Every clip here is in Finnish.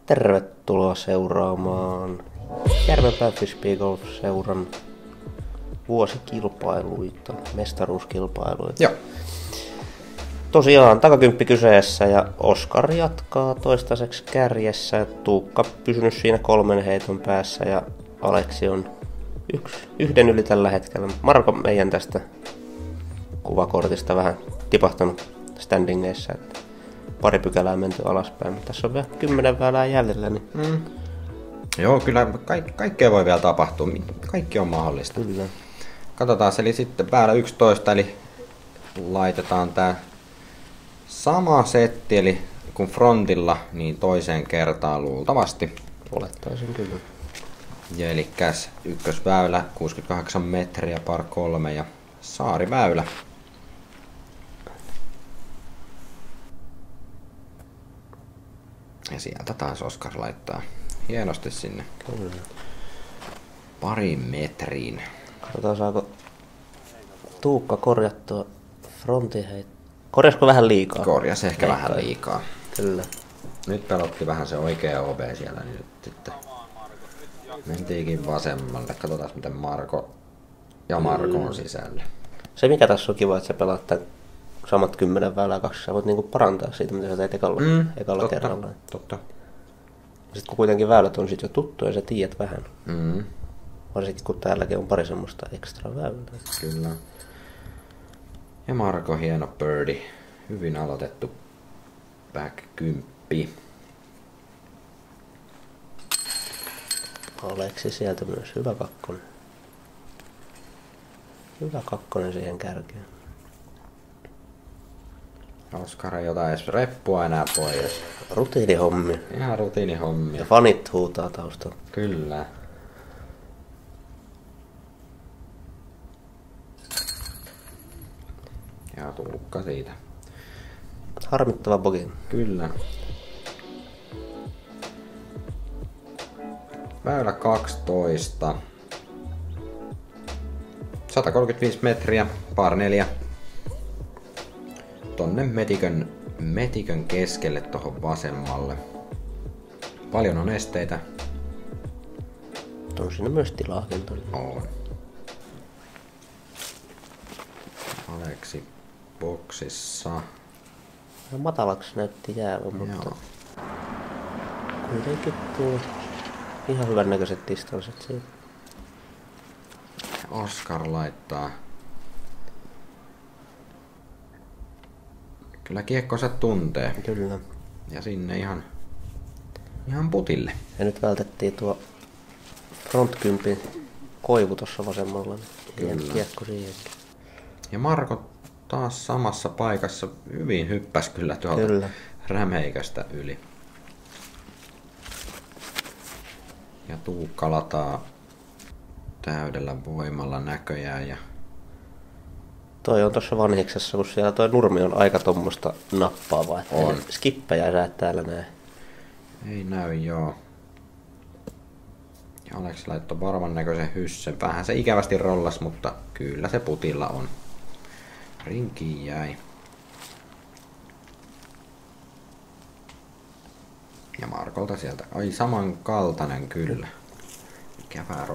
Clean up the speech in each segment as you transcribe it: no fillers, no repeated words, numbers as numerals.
Tervetuloa seuraamaan Järvenpään Frisbee Golf-seuran vuosikilpailuita, mestaruuskilpailuita. Joo. Tosiaan takakymppi kyseessä ja Oskar jatkaa toistaiseksi kärjessä. Tuukka pysynyt siinä 3 heiton päässä ja Aleksi on yhden yli tällä hetkellä. Marko meidän tästä kuvakortista vähän tipahtanut standingeissa, että pari pykälää menty alaspäin, mutta tässä on vielä 10 väylää jäljellä. Niin... Joo, kyllä kaikkea voi vielä tapahtua. Kaikki on mahdollista. Kyllä. Katsotaan, eli sitten väylä 11, eli laitetaan tää sama setti, eli kun frontilla, niin toiseen kertaan luultavasti. Olettaisin kyllä. Ja elikkäs ykkösväylä 68 metriä par 3 ja saariväylä. Ja sieltä taas Oskar laittaa hienosti sinne. Kyllä. Pariin metriin. Katsotaan saako Tuukka korjattua frontin Korjasko vähän liikaa? Korjas ehkä vähän liikaa. Kyllä. Nyt pelotti vähän se oikea OB siellä, niin nyt sitten mentiinkin vasemmalle. Katsotaan miten Marko on sisällä. Se mikä tässä on kiva, että sä pelaat tämän samat 10 väylää kaksi. Sä voit niinku parantaa siitä, mitä sä teit ekalla kerralla. Totta. Sitten kun kuitenkin väylät on sit jo tuttuja, sä tiedät vähän. Varsinkin kun täälläkin on pari semmoista ekstra väylää. Kyllä. Ja Marko hieno birdie. Hyvin aloitettu back 10. Aleksi sieltä myös hyvä kakkonen. Hyvä kakkonen siihen kärkeen. Oskar ei ota edes reppua enää pois. Rutiinihommi. Ihan rutiinihommia. Ja fanit huutaa taustalla. Kyllä. Ja Tuukka siitä. Harmittava bogi. Kyllä. Väylä 12. 135 metriä, par 4. Tonne metikön keskelle tohon vasemmalle. Paljon on esteitä. On siinä myös tilaakin tuli. On. Aleksi boksissa. Ja matalaksi näytti jäävä, mutta kuitenkin tuo ihan hyvän näköiset distanssit siitä. Oskar laittaa. Kyllä kiekkonsa tuntee. Kyllä. Ja sinne ihan putille. Ja nyt vältettiin tuo front 10 koivu tuossa vasemmalla. Niin kiekko siihenkin. Ja Marko taas samassa paikassa hyvin hyppäsi kyllä tuolta rämeikästä yli. Ja Tuukka lataa täydellä voimalla näköjään. Ja toi on tuossa vanhiksessa, kun siellä toi nurmi on aika tommosta nappaavaa. On. Skippejä sä et täällä näe. Ei näy joo. Ja Aleksi laittoi varman näköisen hyssen. Vähän se ikävästi rollas, mutta kyllä se putilla on. Rinkiin jäi. Ja Markolta sieltä. Ai samankaltainen kyllä. Ikävää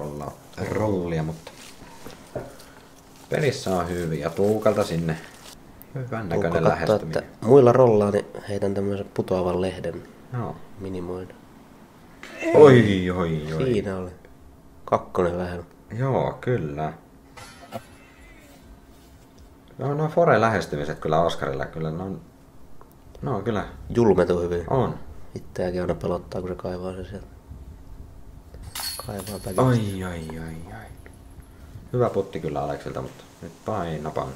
rollia, mutta pelissä on hyvin. Ja Tuukalta sinne hyvän näköinen lähestyminen. Että muilla rollaa, niin heitän tämmöisen putoavan lehden. Joo. Minimoida. Oi. Siinä oli. Kakkonen lähellä. Joo, kyllä. No fore lähestymiset kyllä Oskarilla kyllä no kyllä. Julmetu hyvin. On. Itseäkin aina pelottaa, kun se kaivaa sen sieltä. Kaivaa päin. Ai. Hyvä putti kyllä Aleksilta, mutta nyt painapan.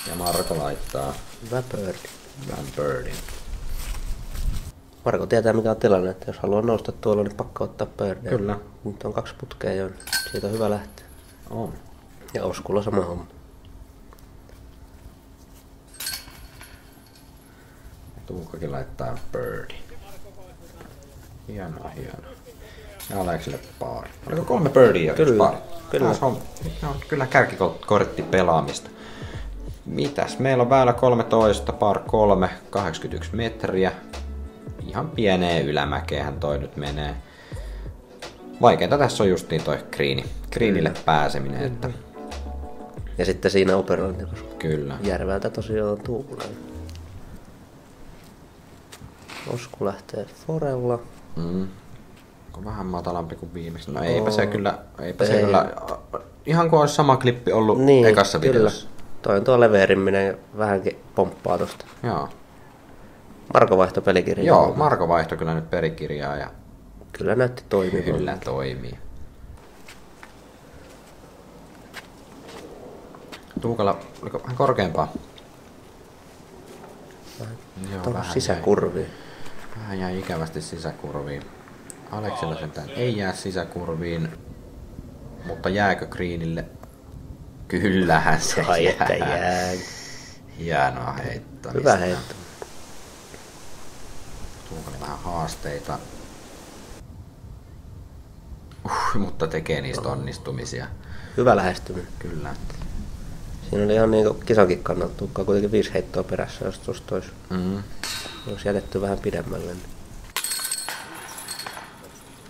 Ja Marko laittaa Hyvä birdie. Van Birdin. Marko tietää mikä on tilanne, että jos haluaa nousta tuolla, niin pakko ottaa birdie. Kyllä. Nyt on 2 putkea jo, siitä on hyvä lähteä. On. Ja Oskulla sama homma. Tuukkakin laittaa birdie. Hienoa. Ja Aleksille pari. Oliko 3 birdiä jo? Kyllä. Nyt on kyllä kärkikortti pelaamista. Mitäs? Meillä on väylä 13, par 3, 81 metriä. ihan pieneen ylämäkeenhän toi nyt menee. Vaikeinta tässä on justiin toi greenille pääseminen. Että... Ja sitten siinä operointi, koska Kyllä. järveltä tosiaan tuulee. Osku lähtee forella. Onko vähän matalampi kuin viimeksi? No eipä se kyllä, ihan kuin olisi sama klippi ollut niin, ekassa videossa. Toi on tuo leverimminen ja vähänkin pomppaa tosta. Joo. Marko vaihtoi pelikirjaa. Joo, Marko vaihtoi kyllä nyt pelikirjaa ja kyllä näytti toimivan. kyllä toimii. Tuukalla, oliko vähän korkeampaa? Joo, vähän sisäkurviin. Vähän jäi ikävästi sisäkurviin. Aleksilla sentään ei jää sisäkurviin, mutta jääkö greenille? Kyllähän se Ai että jää. Hienoa heittomista. Hyvä heitto. Tuukalla vähän haasteita. Mutta tekee niistä onnistumisia. Hyvä lähestyminen. Kyllä. Siinä oli ihan niinku kisankin kannalta. Tuukkaa kuitenkin 5 heittoa perässä, jos tuosta olisi jätetty vähän pidemmälle. Niin.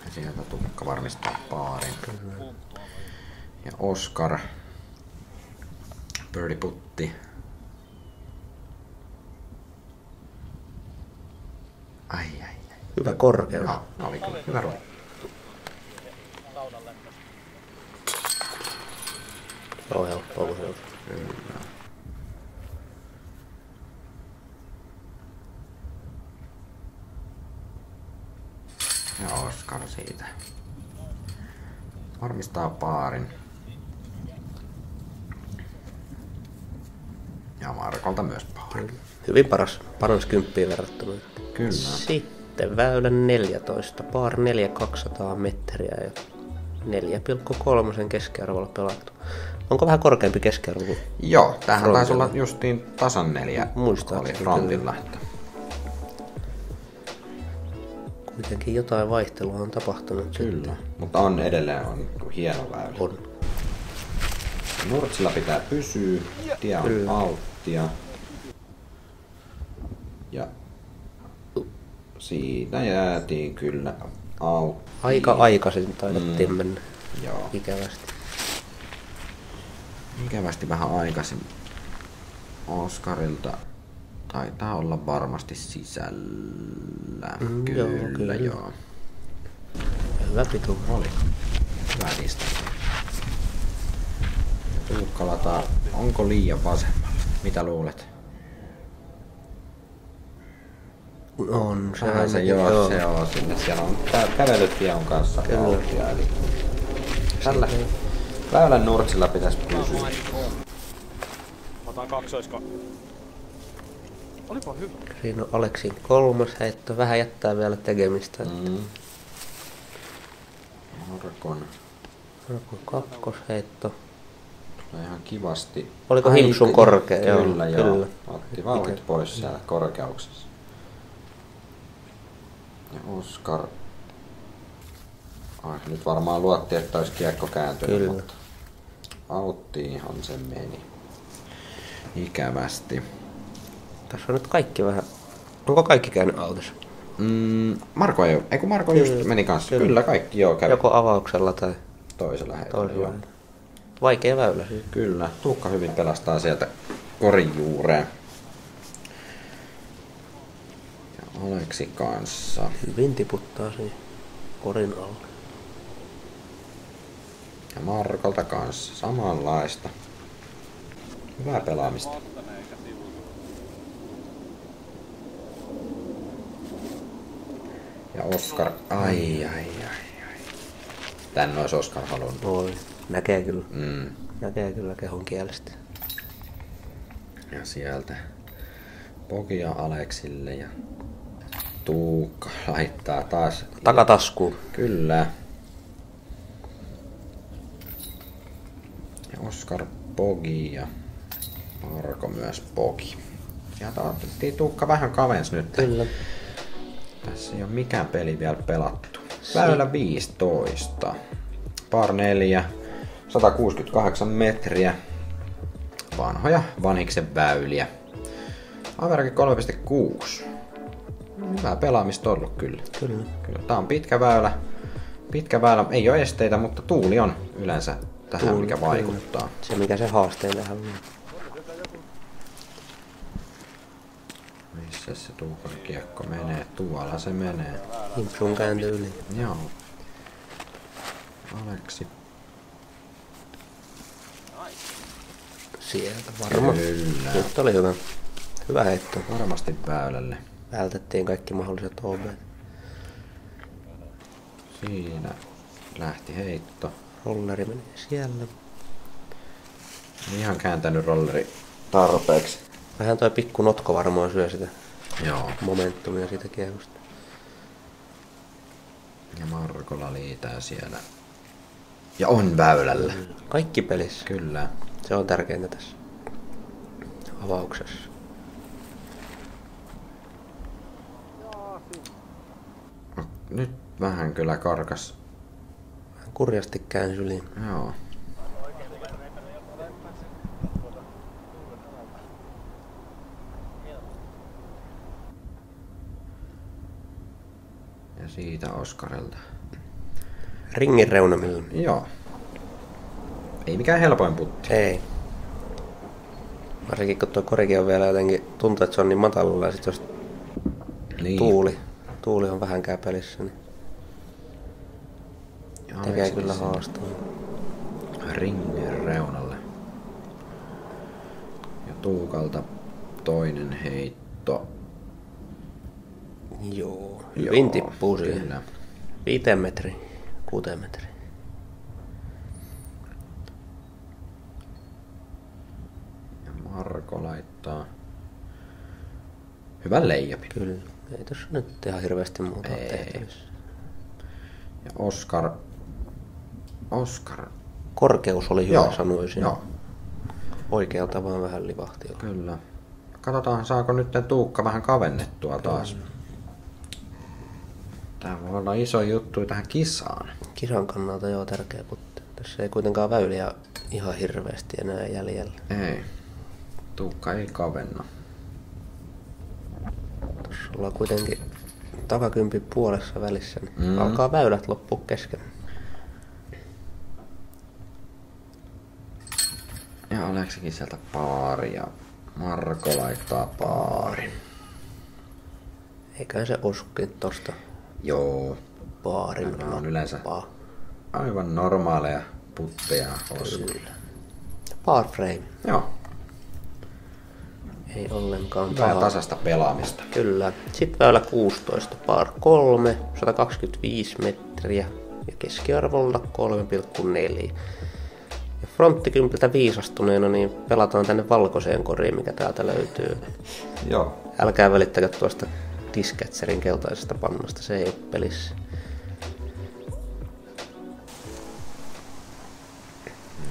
Ja sieltä Tuukka varmistaa paarin. Ja Oskar. Birdie putti. Ai. Hyvä korkeus. No, oli kyllä hyvä rooli. Joo, helppoa kun se on. Kyllä. Ja Oskar siitä. Varmistaa paarin. Ja Markolta myös paari. Hyvin paras 10 verrattuna. Kyllä. Sitten väylän 14. Paar 4200 metriä ja 4,3 keskiarvolla pelattu. Onko vähän korkeampi keskiarvo kuin Joo, tämähän taisi olla justiin tasan 4. Muistaakseni oli frontilla. kuitenkin jotain vaihtelua on tapahtunut. Kyllä, sitten. mutta on edelleen hieno väylä. On. Nurtsilla pitää pysyä, tie on Kyllä. alttia. Ja siinä jäätiin kyllä auttiin. Aika aikaisin taidettiin mennä. Joo. Ikävästi. Ikävästi vähän aikaisin. Oskarilta taitaa olla varmasti sisällä. Kyllä, joo. Hyvä pituus. Oli. Hyvä distanssi. Tuukka lataa. Onko liian vasemmalla? Mitä luulet? On se. Vähän se joo, se on sinne. Siellä on kävelytie on kanssa aukia. Eli tällä väylän nurtsilla pitäisi pysyä. Otan kaksoisko. Olipa hyvä. Siinä on Aleksin 3. heitto. Vähän jättää vielä tekemistä. Markon. 2. heitto. Tulee ihan kivasti. Oliko himpsun korkea? Kyllä, joo. Kyllä. Otti vauhdit pois siellä korkeuksessa. Ja Oskar. Nyt varmaan luotti, että olisi kiekko kääntynyt. Kyllä. Mutta auttiinhan se meni. Ikävästi. Tässä on nyt kaikki vähän. Onko kaikki käynyt autossa? Marko ei, kun Marko just meni kanssa. Kyllä kaikki joo kävi. Joko avauksella tai Toisella heitolla. Joo. Vaikea väylä siis. Kyllä. Tuukka hyvin pelastaa sieltä korin juureen. Ja Aleksi kanssa. Hyvin tiputtaa siinä korin alla. Ja Markolta kanssa. Samanlaista. Hyvää pelaamista. Ja Oskar. Ai. Tän ois Oskar halunnut. Voi. Näkee kyllä. Näkee kyllä kehon kielestä. Ja sieltä Pogia Aleksille ja Tuukka laittaa taas Takataskuun. Kyllä. Ja Oskar Pogi ja Marko myös Pogi. Sieltä otettiin Tuukka vähän kavens nyt. Kyllä. Tässä ei ole mikään peli vielä pelattu. Väylä 15. Par 4. 168 metriä. Vanhoja vanhiksen väyliä. Average 3,6. Hyvää pelaamista ollut kyllä. Kyllä. Kyllä. Tää on pitkä väylä. Pitkä väylä. Ei ole esteitä, mutta tuuli on yleensä tähän, mikä vaikuttaa. Se mikä se haasteen tähän on. Missä se Tuukan kiekko menee? Tuolla se menee. Himpsun käänty yli. Joo. Aleksi. Sieltä varmaan. Kyllä. Nyt oli hyvä. Hyvä heitto. Varmasti väylälle. Vältettiin kaikki mahdolliset OB. Siinä lähti heitto. Rolleri menee siellä. Ihan kääntänyt rolleri tarpeeksi. Vähän toi pikku notko varmaan syö sitä Joo. momentumia siitä kiekosta. Ja Markola liitää siellä. Ja on väylällä. Kaikki pelissä. Kyllä. Se on tärkeintä tässä avauksessa. Nyt vähän kyllä karkas. Vähän kurjasti käänsi yli. Joo. Ja siitä Oskarilta. Ringin reunamilla. Joo. Ei mikään helpoin putti. Ei. Varsinkin kun tuo korikin on vielä jotenkin, tuntuu että se on niin matalalla ja sit jos Niin. tuuli on vähänkään pelissä, niin Ja tekee Aleksi kyllä sinne haastaa. Ringin reunalle. Ja Tuukalta toinen heitto. Joo, hyvin tippuu siihen. Kyllä. 5 metriä, 6 metriä. Ja Marko laittaa hyvän leijapin. Kyllä, ei tossa nyt ihan hirveästi muuta ole Ei. tehtävissä. Ja Oskar. Korkeus oli hyvä, Joo, sanoisin. joo. Oikealta vaan vähän livahti. Kyllä. Katsotaan, saako nyt Tuukka vähän kavennettua taas. Tää voi olla iso juttu tähän kisaan. Kisan kannalta joo tärkeä putti. Tässä ei kuitenkaan väyliä ihan hirveästi enää jäljellä. Ei. Tuukka ei kavenna. Tuossa ollaan kuitenkin takakympin puolessa välissä, niin alkaa väylät loppua kesken. Ja Aleksikin sieltä paari ja Marko laittaa paari. Eiköhän se osukin tosta Joo. baarin Nämä on yleensä nappaa. aivan normaaleja putteja Oskar. Bar frame. Joo. Ei ollenkaan Hyvää paha. tasasta pelaamista. Kyllä. Sitten väylä 16, par 3, 125 metriä ja keskiarvolla 3,4. Ja fronttikympiltä viisastuneena niin pelataan tänne valkoiseen koriin, mikä täältä löytyy. Joo. Älkää välittäkö tuosta Discatcherin keltaisesta pannasta, se ei ole pelissä.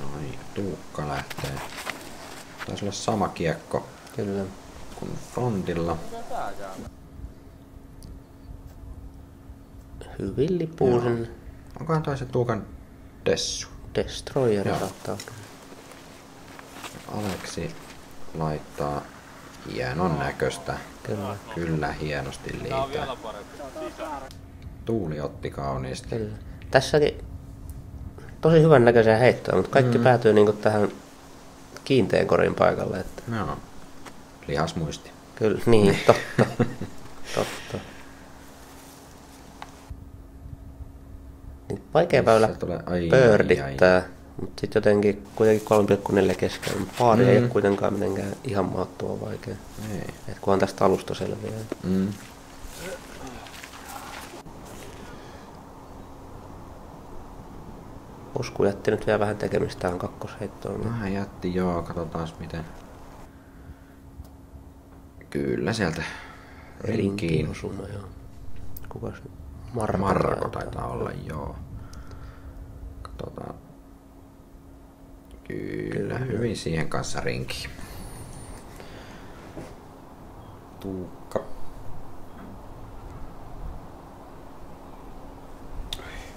Noin, Tuukka lähtee. Taisi olla sama kiekko Kyllä. kuin frontilla. Hyvin lipuu sen Onkohan toi se Tuukan dessu? Destroyer Joo. saattaa. Aleksi laittaa hienon näköistä. Kyllä. Kyllä hienosti liitää. Tuuli otti kauniisti. Kyllä. Tässäkin tosi hyvän näköisiä heittoja, mutta kaikki päätyy niinku tähän kiinteän korin paikalle. Että Joo. Lihasmuisti. kyllä, niin, totta. Totta. Niin vaikea väylä Se tulee- ai, pördittää, mutta sitten jotenkin kuitenkin 3,4 keskellä. Paari ei ole kuitenkaan mitenkään ihan maattua vaikea. Ei. Et kunhan tästä alusta selviää. Mm. Osku jätti nyt vielä vähän tekemistä tähän kakkosheittoon. Niin Vähän jätti, joo. Katsotaan miten. Kyllä sieltä rinkiin. osuma, joo. Kukas? Marko taitaa olla, joo. Katsotaan. Kyllä, hyvin siihen kanssa rinki. Tuukka.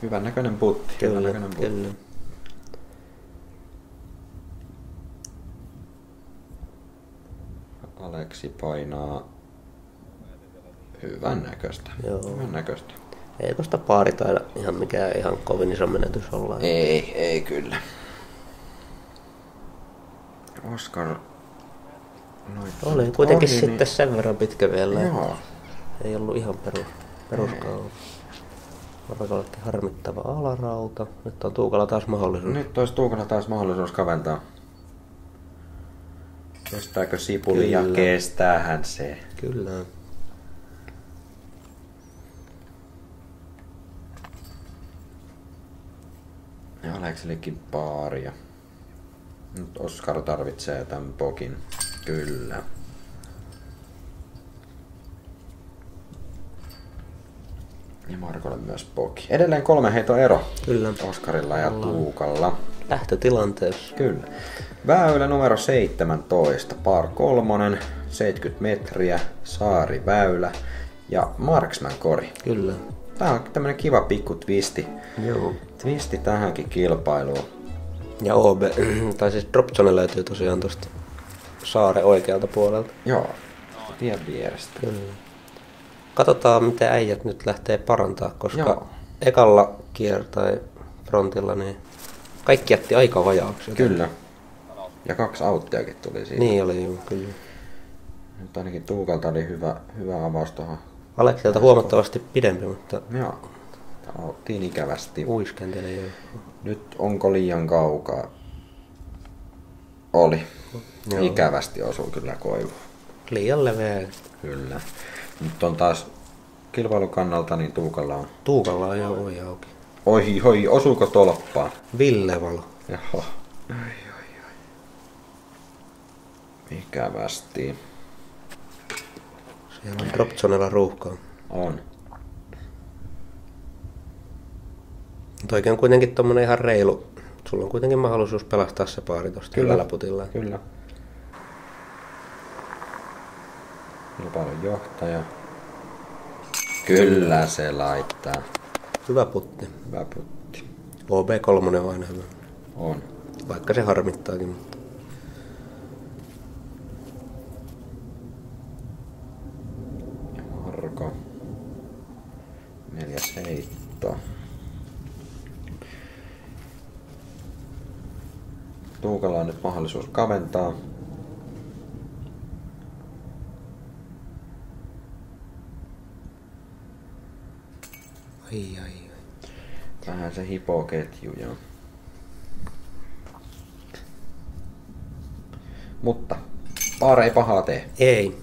Hyvän näköinen putti. Hyvän Kyllä, näköinen putti. kyllä. Aleksi painaa Hyvän näköistä. Joo. Hyvän näköistä. Ei tosta paari taida ihan mikään ihan kovin iso menetys olla. Ei kyllä. Oskar... Oli kuitenkin sitten sen verran pitkä vielä. Joo. Ei ollut ihan peruskaula. Markollekin harmittava alarauta. Nyt on Tuukalla taas mahdollisuus. Nyt olisi Tuukalla taas mahdollisuus kaventaa. Kestääkö Sipuli ja kestäähän se. Kyllä. Ja Aleksillekin paaria. Nyt Oskar tarvitsee tämän pokin. Kyllä. Ja Markolle myös poki. Edelleen 3 heiton ero. Kyllä. Oskarilla ja Tuukalla. Lähtötilanteessa. Kyllä. Väylä numero 17. Par 3, 70 metriä, saariväylä ja marksman kori. Kyllä. Tää on tämmönen kiva pikku twisti. Joo. Twisti tähänkin kilpailuun. Ja OB, tai siis Dropzone löytyy tosiaan tosta saaren oikealta puolelta. Joo. Tien vierestä. Kyllä. Katsotaan miten äijät nyt lähtee parantaa, koska Joo. ekalla tai frontilla niin kaikki jätti aika vajaaksi. Kyllä. Ja 2 auttiakin tuli siitä. Niin oli joo, kyllä. Nyt ainakin Tuukalta oli hyvä avaus tuohon. Aleksilta huomattavasti pidempi, mutta Joo. Auttiin ikävästi. uiskenteli jo. Nyt onko liian kaukaa? Oli. Joo. Ikävästi osui kyllä koivu. Liian leveä. Kyllä. Nyt on taas kilpailun kannalta, niin Tuukalla on... Tuukalla on jo oi auki. Oi, osuuko tolppaan? Villevalo. Jaha. Oi. Ikävästi. Siellä on Dropzonella ruuhkaa. On. Mutta oikein kuitenkin tommonen ihan reilu. Sulla on kuitenkin mahdollisuus pelastaa se paari tosta hyvällä putilla. Kyllä. Kilpailun johtaja. Kyllä se laittaa. Hyvä putti. Hyvä putti. OB3 on aina hyvä. On. Vaikka se harmittaakin, mutta... Marko. 4. heitto. Tuukalla on nyt mahdollisuus kaventaa. Ai. Vähän se hipoo ketjuja. Mutta Paara ei pahaa tee. Ei.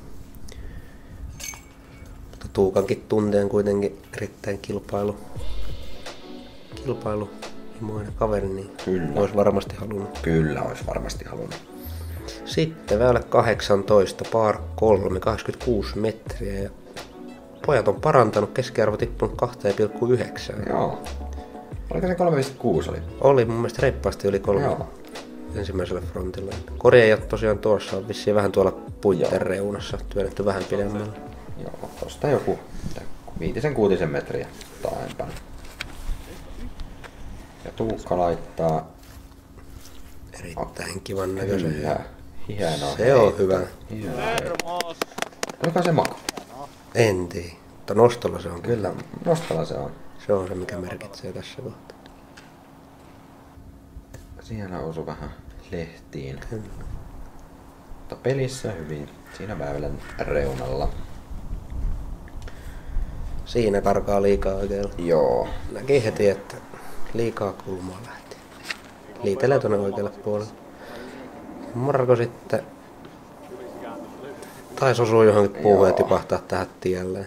Mutta Tuukankin tunteen kuitenkin erittäin kilpailuhimoinen kaveri, niin Kyllä. olisi varmasti halunnut. Kyllä olisi varmasti halunnut. Sitten väylä 18, par 3, 86 metriä. Ja pojat on parantanut, keskiarvo tippunut 2,9. Joo. Oliko se 3,6 oli? Oli mun mielestä reippaasti yli 3 Joo. ensimmäisellä frontilla. Kori ei ole tosiaan tuossa, on vissiin vähän tuolla puitten reunassa työnnetty vähän pidemmällä. Joo, tosta joku 5-6 metriä taaempana. Ja Tuukka laittaa... Erittäin kivan näköisen. Kyllä. Hienoa. Se on hyvä. Hienoa. Oliko se maku? En tiedä, mutta nostolla se on kyllä. Kyllä, nostalla se on. Se on se, mikä merkitsee tässä kohtaa. Siellä osui vähän lehtiin. Kyllä. Mutta pelissä hyvin. Siinä väylän reunalla. Siinä karkaa liikaa oikealla. Joo. Näki heti, että liikaa kulmaa lähti. Liitelee tuonne oikealle puolelle. Marko sitten taisi osua johonkin puuhun ja tipahtaa tähän tielle.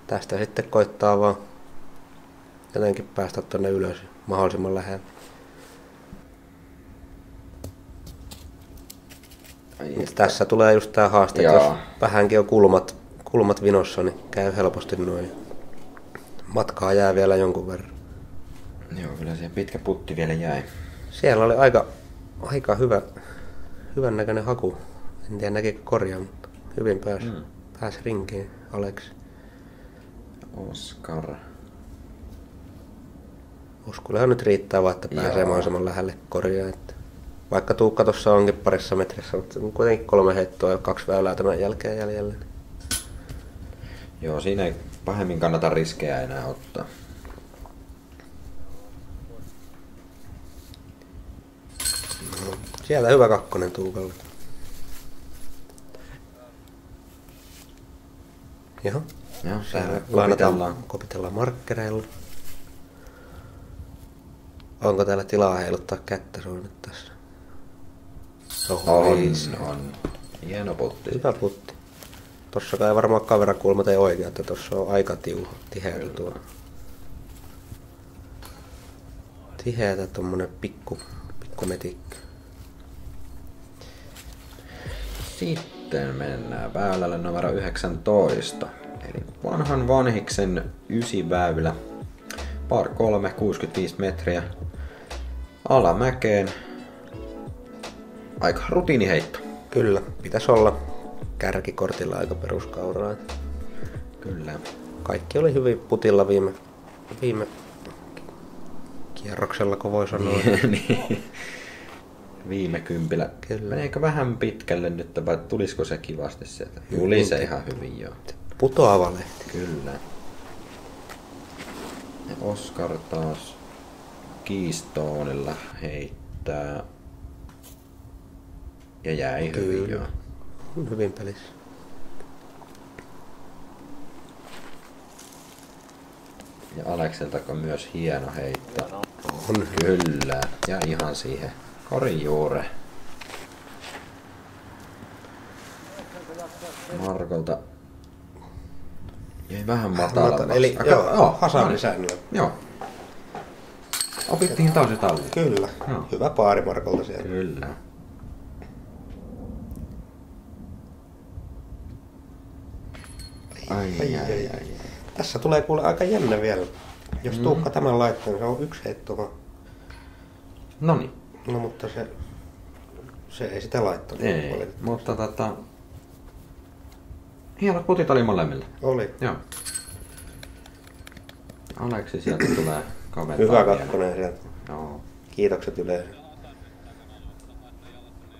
Tästä sitten koittaa vaan jotenkin päästä tuonne ylös mahdollisimman lähellä. Tässä tulee just tää haaste, että jos vähänkin on kulmat vinossa, niin käy helposti noin. Matkaa jää vielä jonkun verran. Joo, kyllä siihen pitkä putti vielä jäi. Siellä oli aika hyvän näköinen haku. En tiedä näkikö korjaa, mutta hyvin pääsi rinkiin Aleksi. Oskar. Uskullehan nyt riittää vaan, että pääsee mahdollisimman lähelle korjaa. Että vaikka Tuukka tuossa onkin parissa metrissä, mutta kuitenkin 3 heittoa ja 2 väylää tämän jälkeen jäljellä. Joo, siinä ei pahemmin kannata riskejä enää ottaa. No, sieltä hyvä kakkonen Tuukalle. Joo. Joo, Täällä kopitellaan. kopitellaan markkereilla. Onko täällä tilaa heiluttaa kättä sun nyt tässä? On. Hieno putti. Hyvä putti. Tossa kai varmaan kamerakulmat ei oikein, että tossa on aika tiheätä tuo. Tiheätä tommonen pikku metikkö. Sitten mennään väylälle numero 19. Eli vanhan vanhiksen 9 väylä. Par 3, 65 metriä. Alamäkeen. Aika rutiiniheitto. Kyllä, pitäisi olla kärkikortilla aika peruskauraa. Kyllä. Kaikki oli hyvin putilla viime kierroksella, kun voi sanoa. Niin. Viime kympillä. Kyllä. Meneekö vähän pitkälle nyt, vai tulisiko se kivasti sieltä? Tuli se ihan hyvin joo. Putoava lehti. Kyllä. Ja Oskar taas Keystoneilla heittää. Ja jäi hyvin joo. Hyvin pelissä. Ja Alekselta myös hieno heitto. On Kyllä. Ja ihan siihen korin juure. Markolta jäi vähän matalammaksi. Eli hasarisäännöllä. Joo. Opittiin taas talli. Kyllä. Joo. Hyvä paari Markolta siellä. Kyllä. Ai. Tässä tulee kuule aika jännä vielä. Jos Tuukka tämän laittaa, niin se on yksi heitto vaan. Noniin. No mutta se ei sitä laittanut. Ei, mutta hienot putit oli molemmilla. Oli. Joo. Aleksi sieltä tulee kaventaa. Hyvä vielä. kakkonen sieltä. Joo. Kiitokset yleisö.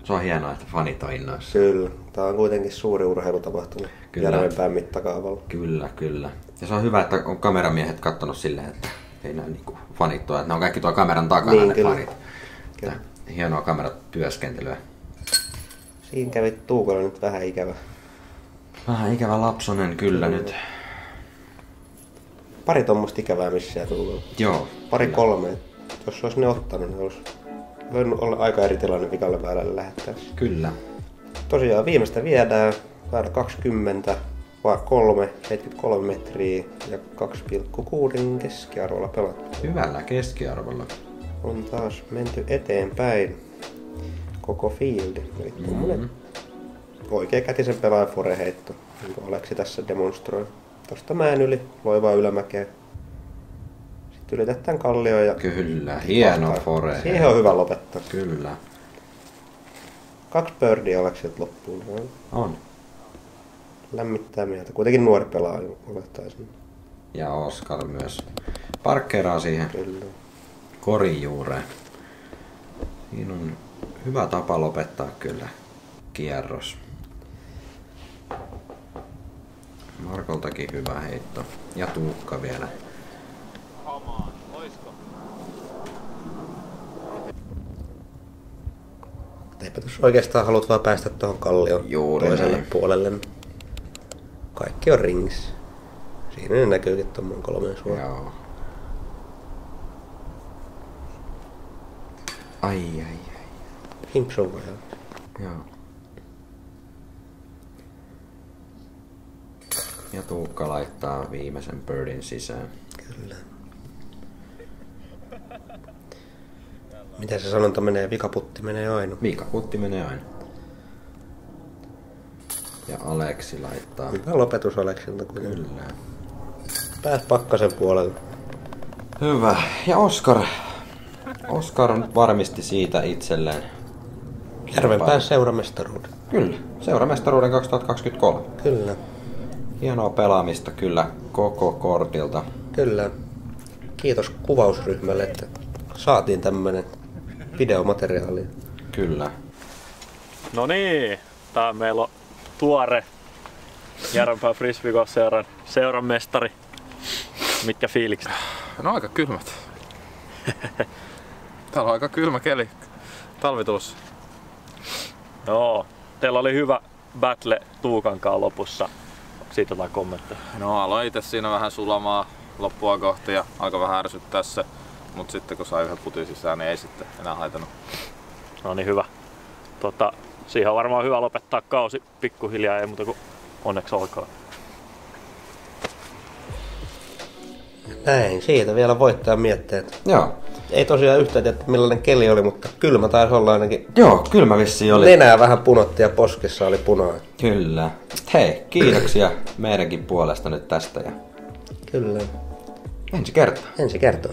Se on hienoa, että fanit on innoissa. Kyllä. Tää on kuitenkin suuri urheilutapahtuma. Kyllä. Järvenpään mittakaavalla. Kyllä. Ja se on hyvä, että on kameramiehet kattonut silleen, että ei näy niinku fanit tuo, että ne on kaikki tuo kameran takana Niin, ne kyllä. fanit. Kyllä. Hienoa kameratyöskentelyä. Siinä kävi Tuukolla nyt vähän ikävä. Vähän ikävä lapsonen kyllä nyt. Pari tommoista ikävää missään Tuukolla. Joo. Pari kolme. Jos olisi ne ottanut, niin olisi voinut olla aika eri tilanne vikalle väylälle lähettäessä. Kyllä. Tosiaan viimeistä viedään väylä 20, var 3, 73 metriä ja 2,6 keskiarvolla pelattu. Hyvällä keskiarvolla. On taas menty eteenpäin koko fieldi. Eli tuommoinen oikeakätisen pelaaja foreheitto, niin kuin Aleksi tässä demonstroi. Tosta mäen yli, loivaa ylämäkeä. Sitten ylitetään kallio ja Kyllä, hieno fore. siihen on hyvä lopettaa. Kyllä. 2 birdia Aleksilta loppuun. On. Lämmittää mieltä. Kuitenkin nuori pelaaja olettaisin. Ja Oskar myös parkkeeraa siihen Kyllä. korin juureen. Siinä on hyvä tapa lopettaa kyllä kierros. Markoltakin hyvä heitto. Ja Tuukka vielä. Eipä tuossa oikeastaan haluat vaan päästä tuohon kallion Juuri toiselle näin. puolelle. Kaikki on ringissä. Siinä ne näkyykin tuommoinen 3 suora. Joo. Ai. Himpsun vai? Joo. Ja Tuukka laittaa viimeisen birdin sisään. Kyllä. Mitä se sanonta menee? Vikaputti menee aina. Viikaputti menee aina. Ja Aleksi laittaa. Hyvä lopetus Aleksilta kuitenkin. Kyllä. Pääs Pakkasen puolelle. Hyvä. Ja Oskar nyt varmisti siitä itselleen. Järvenpään seuramestaruuden. Kyllä. Seuramestaruuden 2023. Kyllä. Hienoa pelaamista kyllä koko kortilta. Kyllä. Kiitos kuvausryhmälle, että saatiin tämmönen videomateriaali. Kyllä. No niin, tää meillä on tuore Järvenpään Frisbeegolf-seuran Seuran mestari. Mitkä fiilikset? No aika kylmät. Täällä on aika kylmä keli. Talvi tulossa. Joo. Teillä oli hyvä battle Tuukankaan lopussa. Onko siitä jotain kommentteja? No aloin itse siinä vähän sulamaa loppua kohti ja alkoi vähän ärsyttää se. Mut sitten kun sai yhden putin sisään, niin ei sitten enää haitannut. No niin, hyvä. Siihen on varmaan hyvä lopettaa kausi pikkuhiljaa, ei muuta kuin onneksi olkoon. Näin, siitä vielä voittajan mietteet. Joo. Ei tosiaan yhtään tiedä, millainen keli oli, mutta kylmä taisi olla ainakin. Joo, kylmä vissiin oli. Nenää vähän punotti ja poskessa oli punaa. Kyllä. Hei, kiitoksia meidänkin puolesta nyt tästä ja Kyllä. ensi kertaa. Ensi kertaa.